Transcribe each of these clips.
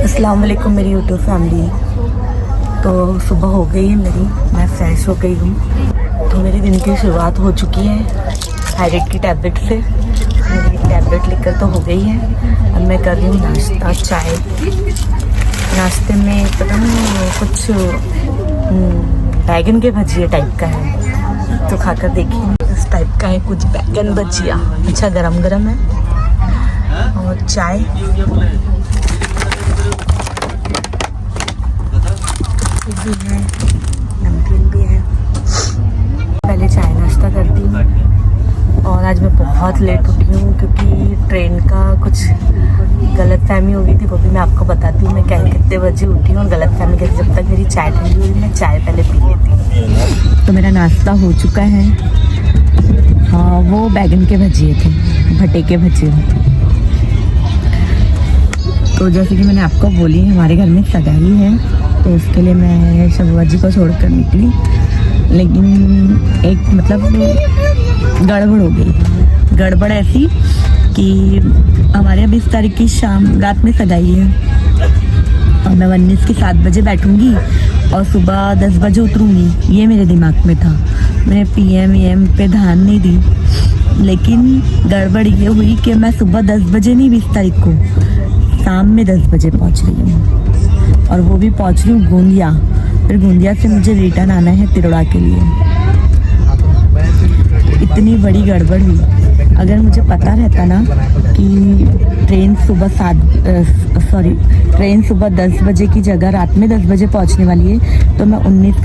अस्सलाम वालेकुम मेरी यूट्यूब फैमिली। तो सुबह हो गई है मेरी, मैं फ्रेश हो गई हूँ। तो मेरे दिन की शुरुआत हो चुकी है थायराइड की टैबलेट से। मेरी टैबलेट लेकर तो हो गई है। अब मैं कर रही हूँ नाश्ता, चाय। नाश्ते में पता नहीं कुछ बैगन के भजिया टाइप का है, तो खाकर देखिए। इस टाइप का है कुछ बैगन भजिया। अच्छा गरम गरम है। और चाय, भी है, नमकीन भी है। पहले चाय नाश्ता करती हूँ। और आज मैं बहुत लेट उठी हूँ क्योंकि ट्रेन का कुछ गलतफहमी हो गई थी, वो भी मैं आपको बताती हूँ। मैं कितने बजे उठी हूँ और गलतफहमी कैसे, जब तक मेरी चाय ठंडी हुई मैं चाय पहले पी लेती। तो मेरा नाश्ता हो चुका है। हाँ, वो बैगन के भजिए थे, भट्टे के भजिए। तो जैसे कि मैंने आपको बोली, हमारे घर में सगाई है, तो उसके लिए मैं शबुआ जी को छोड़कर निकली। लेकिन एक गड़बड़ हो गई। गड़बड़ ऐसी कि हमारे यहाँ 20 तारीख की शाम रात में सगाई है और मैं 19 की 7 बजे बैठूंगी और सुबह 10 बजे उतरूंगी। ये मेरे दिमाग में था। मैंने PM पे ध्यान नहीं दी। लेकिन गड़बड़ ये हुई कि मैं सुबह 10 बजे नहीं, 20 तारीख को शाम में 10 बजे पहुँच रही हूँ। और वो भी पहुँच रही हूँ गोंदिया। फिर गोंदिया से मुझे रिटर्न आना है तिरोड़ा के लिए। इतनी बड़ी गड़बड़ हुई। अगर मुझे पता रहता ना कि ट्रेन सुबह 10 बजे की जगह रात में 10 बजे पहुँचने वाली है, तो मैं 19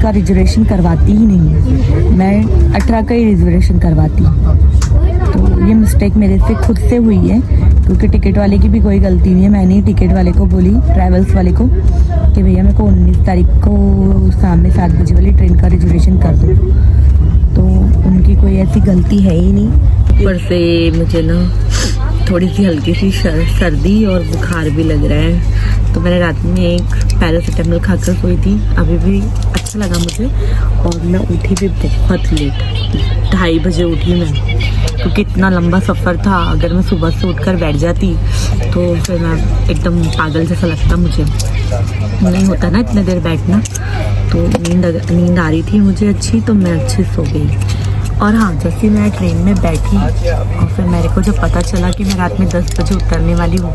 का रिजर्वेशन करवाती ही नहीं। मैं 18 का ही रिजर्वेशन करवाती। तो ये मिस्टेक मेरे से खुद से हुई है, क्योंकि टिकट वाले की भी कोई गलती नहीं है। मैंने ही टिकट वाले को बोली, ट्रैवल्स वाले को, कि भैया मेरे को 19 तारीख को शाम में 7 बजे वाली ट्रेन का रिजर्वेशन कर दो। तो उनकी कोई ऐसी गलती है ही नहीं। ऊपर से मुझे ना थोड़ी सी हल्की सी सर्दी और बुखार भी लग रहा है। तो मैंने रात में एक पैरासीटामोल खाकर सोई थी। अभी भी अच्छा लगा मुझे। और मैं उठी भी बहुत लेट, 2:30 बजे उठी मैं, क्योंकि इतना लंबा सफ़र था। अगर मैं सुबह से उठकर बैठ जाती तो फिर मैं एकदम पागल जैसा लगता। मुझे नहीं होता ना इतने देर बैठना। तो नींद आ रही थी मुझे अच्छी, तो मैं अच्छे सो गई। और हाँ, जैसे मैं ट्रेन में बैठी और फिर मेरे को जब पता चला कि मैं रात में 10 बजे उतरने वाली हूँ,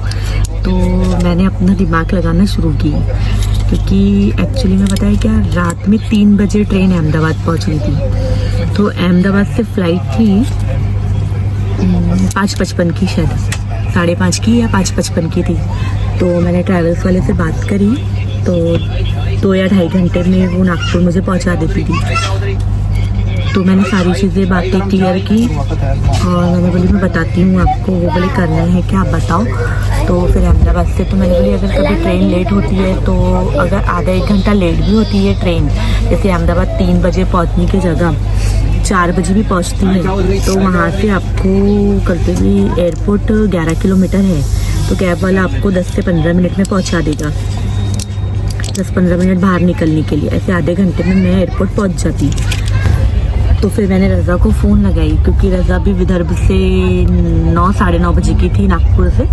तो मैंने अपना दिमाग लगाना शुरू की। क्योंकि एक्चुअली में पता है क्या, रात में 3 बजे ट्रेन अहमदाबाद पहुँच रही थी। तो अहमदाबाद से फ़्लाइट थी 5:55 की, शायद 5:30 की या 5:55 की थी। तो मैंने ट्रैवल्स वाले से बात करी, तो 2 या 2.5 घंटे में वो नागपुर मुझे पहुंचा देती थी। तो मैंने सारी चीज़ें बातें क्लियर की और मैंने बोली मैं बताती हूँ आपको। वो बोले करना है क्या, आप बताओ। तो फिर अहमदाबाद से तो मैंने बोली अगर कभी ट्रेन लेट होती है, तो अगर आधा 1 घंटा लेट भी होती है ट्रेन, जैसे अहमदाबाद 3 बजे पहुँचने की जगह 4 बजे भी पहुंचती है, तो वहाँ से आपको करते हुए एयरपोर्ट 11 किलोमीटर है। तो कैब वाला आपको 10 से 15 मिनट में पहुँचा देगा। 10-15 मिनट बाहर निकलने के लिए, ऐसे आधे घंटे में मैं एयरपोर्ट पहुँच जाती। तो फिर मैंने रज़ा को फ़ोन लगाई, क्योंकि रज़ा भी विदर्भ से 9-9:30 बजे की थी नागपुर से,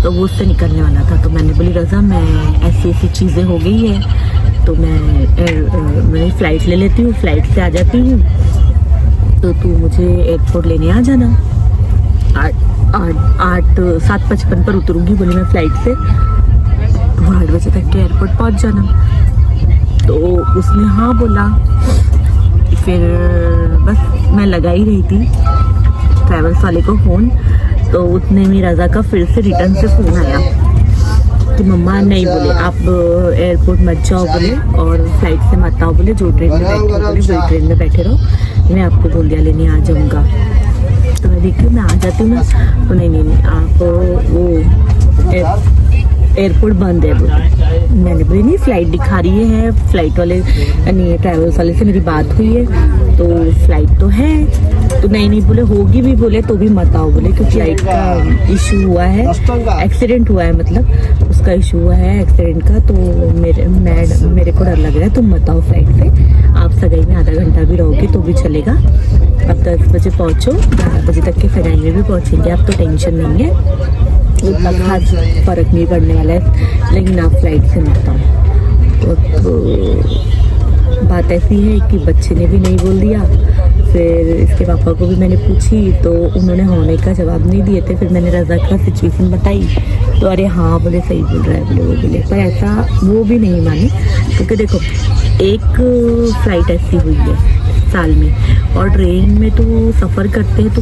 तो वो उससे निकलने वाला था। तो मैंने बोली रज़ा मैं ऐसी चीज़ें हो गई है, तो मैं फ़्लाइट ले लेती हूँ, फ़्लाइट से आ जाती हूँ, तो तू मुझे एयरपोर्ट लेने आ जाना। 7:55 पर उतरूँगी बोली मैं फ़्लाइट से, तो 8 बजे तक के एयरपोर्ट पहुँच जाना। तो उसने हाँ बोला। फिर बस मैं लगा ही रही थी ट्रैवल्स वाले को फ़ोन, तो उतने में रज़ा का फिर से रिटर्न से फ़ोन आया कि मम्मा नहीं, बोले आप एयरपोर्ट मत जाओ बोले, और फ्लाइट से मत आओ बोले, जो ट्रेन में बैठे हो बोले वही ट्रेन में बैठे रहो, मैं आपको गोंदिया लेने आ जाऊँगा। तो मैं देखी मैं आ जाती हूँ ना, तो नहीं आप वो एयरपोर्ट बंद है बोले। मैंने बोली नहीं, फ़्लाइट दिखा रही है, फ़्लाइट वाले नहीं, ट्रैवल्स वाले से मेरी बात हुई है, तो फ़्लाइट तो है। तो नहीं बोले, होगी भी बोले तो भी मत आओ बोले, क्योंकि फ्लाइट का इशू हुआ है, एक्सीडेंट हुआ है, मतलब उसका इशू हुआ है एक्सीडेंट का। तो मेरे को डर लग रहा है, तुम मत आओ फ्लाइट से। आप सगाई में आधा घंटा भी रहोगे तो भी चलेगा। अब 10 बजे पहुँचो, 11 बजे तक के सगाई में भी पहुँचेंगे, अब तो टेंशन नहीं है। उतना खास फ़र्क नहीं पड़ने वाला है, लेकिन आप फ्लाइट से मत आओ। तो बात ऐसी है कि बच्चे ने भी नहीं बोल दिया, फिर इसके पापा को भी मैंने पूछी तो उन्होंने होने का जवाब नहीं दिए थे। फिर मैंने रज़ा का सिचुएशन बताई तो अरे हाँ बोले, सही बोल रहा है बोले, वो बोले। पर ऐसा वो भी नहीं माने, क्योंकि देखो एक फ़्लाइट ऐसी हुई है साल में, और ट्रेन में तो सफ़र करते हैं तो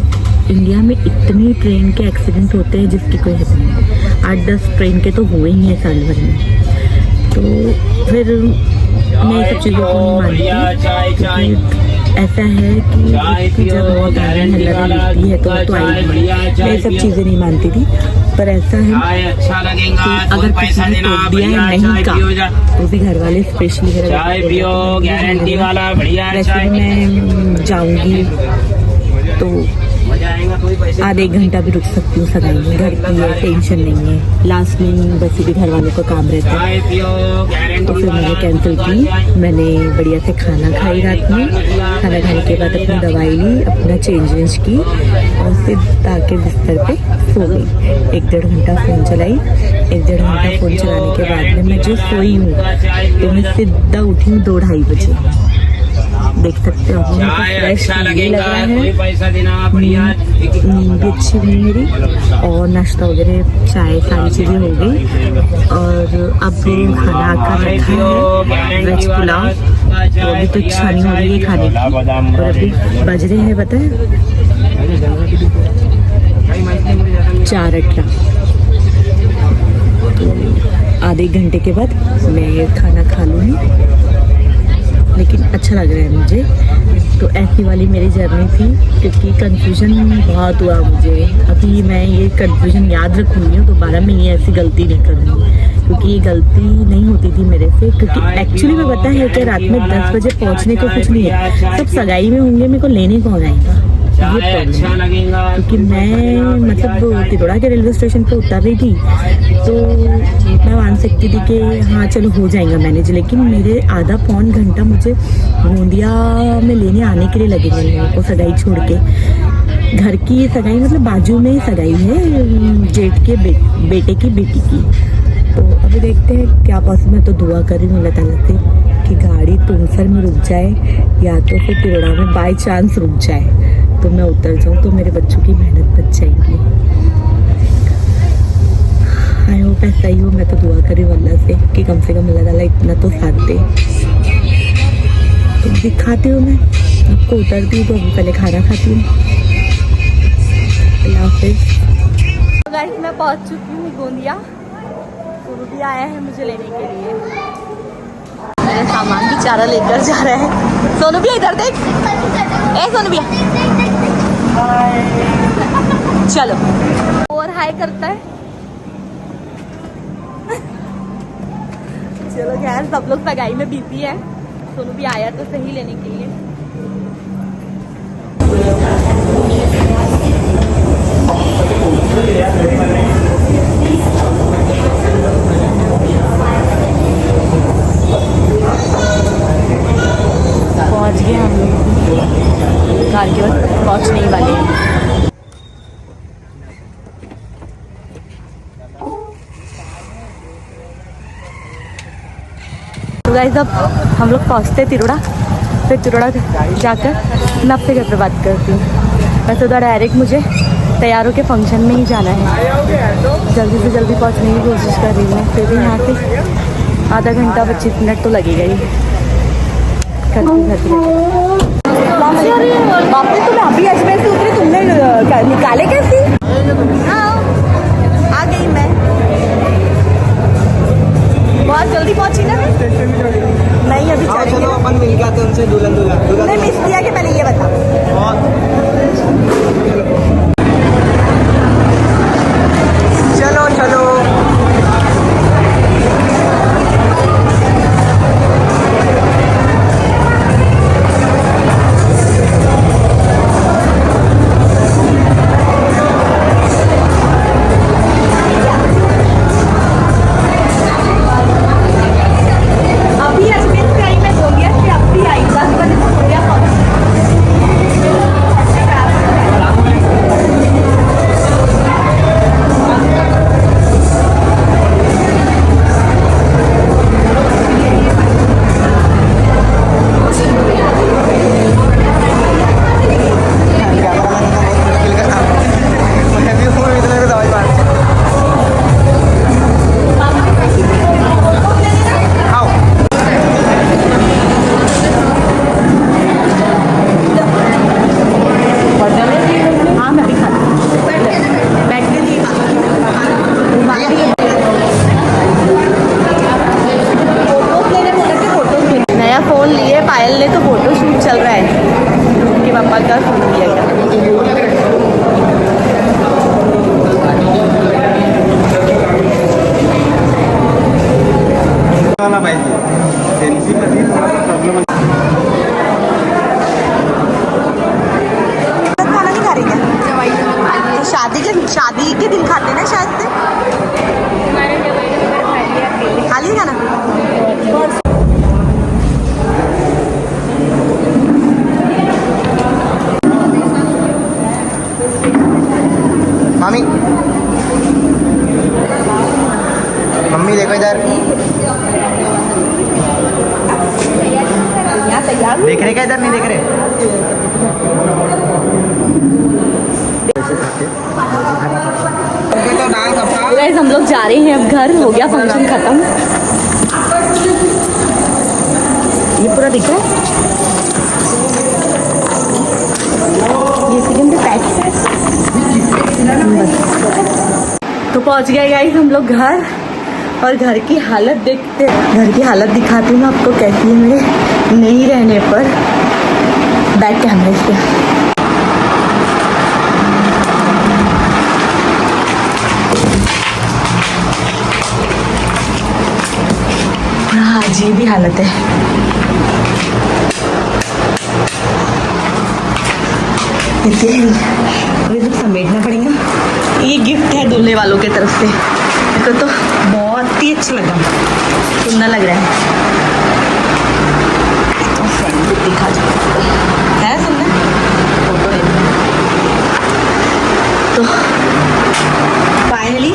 इंडिया में इतनी ट्रेन के एक्सीडेंट होते हैं जिसकी कोई हद नहीं। 8-10 ट्रेन के तो हुए ही हैं साल भर में। तो फिर मैं सब चीज़ों को नहीं मानती, क्योंकि ऐसा है कि जब बहुत आगे हल्ला मिलती है तो आएगी। मैं सब चीज़ें नहीं मानती थी, पर ऐसा है कि अगर किसी ने टोक दिया है नहीं का, तो भी घर वाले स्पेशली वैसे भी मैं जाऊँगी तो आधे एक घंटा भी रुक सकती हूँ सगाई में। घर की है, टेंशन नहीं है। लास्ट में वैसे भी घर वालों का काम रहता है, तो फिर मैंने कैंसिल की। मैंने बढ़िया से खाना खाई रात में, खाना खाने के बाद अपनी दवाई ली, अपना चेंज वेंज की और फिर आके बिस्तर पे सो गई। 1-1.5 घंटा फ़ोन चलाई। 1-1.5 घंटा फ़ोन चलाने के बाद में मैं जो सोई हूँ तो मैं सीधा उठी हूँ 2-2:30 बजे। देख सकते हो मुझे फ्रेश भी लग रहा है, नींद भी अच्छी हुई मेरी, और नाश्ता वगैरह चाय सारी चीज़ें हो गई। और अब खाना आकर रखा है वेज पुलाव, तो अभी तो इच्छा नहीं हो रही है खाने की। और अभी बज रहे हैं पता है 4:18। तो आधे घंटे के बाद मैं खाना खा लूँगी, लेकिन अच्छा लग रहा है मुझे। तो ऐसी वाली मेरी जर्नी थी, क्योंकि कन्फ्यूजन बहुत हुआ मुझे। अभी मैं ये कन्फ्यूजन याद रखूँगी, दोबारा मैं ये ऐसी गलती नहीं करूँगी, क्योंकि ये गलती नहीं होती थी मेरे से। क्योंकि एक्चुअली में पता है कि रात में 10 बजे पहुँचने को कुछ नहीं है, सब सगाई में होंगे, मेरे को लेने कौन आएगा, ये प्रॉब्लम है। क्योंकि मैं मतलब तिरोड़ा के रेलवे स्टेशन पे उतर रही थी, तो मैं मान सकती थी कि हाँ चलो हो जाएगा मैनेज, लेकिन मेरे आधा पौन घंटा मुझे गोंदिया में लेने आने के लिए लगेगा लोगों को सगाई छोड़ के। घर की सगाई मतलब बाजू में ही सगाई है, जेठ के बेटे की बेटी की। तो अभी देखते हैं क्या पॉसिबल। मैं तो दुआ कर रही हूँ अल्लाह ताला से कि गाड़ी तुमसर में रुक जाए, या तो फिर तिरोड़ा में बाई चांस रुक जाए तो मैं उतर जाऊँ, तो मेरे बच्चों की मेहनत बच जाएगी। आई होप ऐसा ही हो। मैं तो दुआ करी अल्लाह से कि कम से कम अल्लाह ताला इतना तो साथ दे। तो दिखाती हूँ मैं आपको, उतरती हूँ तो अभी पहले खाना खाती हूँ। अल्लाह हाफिज़। गाइस मैं पहुँच चुकी हूँ गोंदिया। गुरु भी आया है मुझे लेने के लिए, मेरा सामान भी चारा लेकर जा रहा है। सोनू भैया इधर देख, ए सोनू भैया चलो। और हाय करता है। चलो खैर सब लोग सगाई में बिजी है। सोनू भी आया तो सही लेने के लिए। पहुंच गए हम लोग, कार के वक्त पहुंचने ही वाले हैं। तो गाइस अब हम लोग पहुंचते तिरोड़ा, फिर तिरोड़ा जाकर मैं आपसे घर पर बात करती हूँ। वैसे तो डायरेक्ट मुझे तैयारों के फंक्शन में ही जाना है, जल्दी से जल्दी पहुंचने की कोशिश कर रही हूँ। फिर भी यहाँ से आधा घंटा 25 मिनट तो लगेगा ही। बाप रे, तुम अभी अजमेर से उतरी, तुमने निकाले कैसे? हाँ आ गई मैं, बहुत जल्दी पहुंची ना। नहीं अभी चलेंगे, अपन मिल गया तो उनसे दुल्हन नहीं मिस किया कि पहले ये बता। चलो चलो मम्मी देखो इधर, देख रहे क्या? इधर नहीं देख रहे? गाइस हम लोग जा रहे हैं अब घर, हो गया फंक्शन खत्म। ये पूरा दिख रहा है, ये सेकंड पे पैक तो पहुंच गए गाइस हम लोग घर। और घर की हालत देखते, घर की हालत दिखाती हूँ आपको कैसी है मेरे नहीं रहने पर। बैक कैमरे पे हाँ जी भी हालत है। ये सब समेटना पड़ेगा। ये गिफ्ट है दूल्हे वालों की तरफ से, मेरे को तो बहुत ही अच्छा लगा, सुंदर लग रहा है। तो फ्रंट भी दिखा है सुंदर फोटो है। तो फाइनली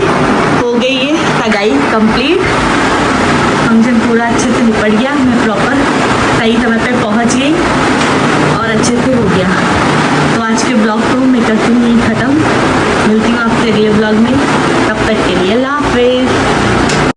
हो गई ये सगाई कंप्लीट। फंक्शन पूरा अच्छे से निपट गया, मैं प्रॉपर सही समय पे पहुंच गई और अच्छे से हो गया। तो आज के ब्लॉग को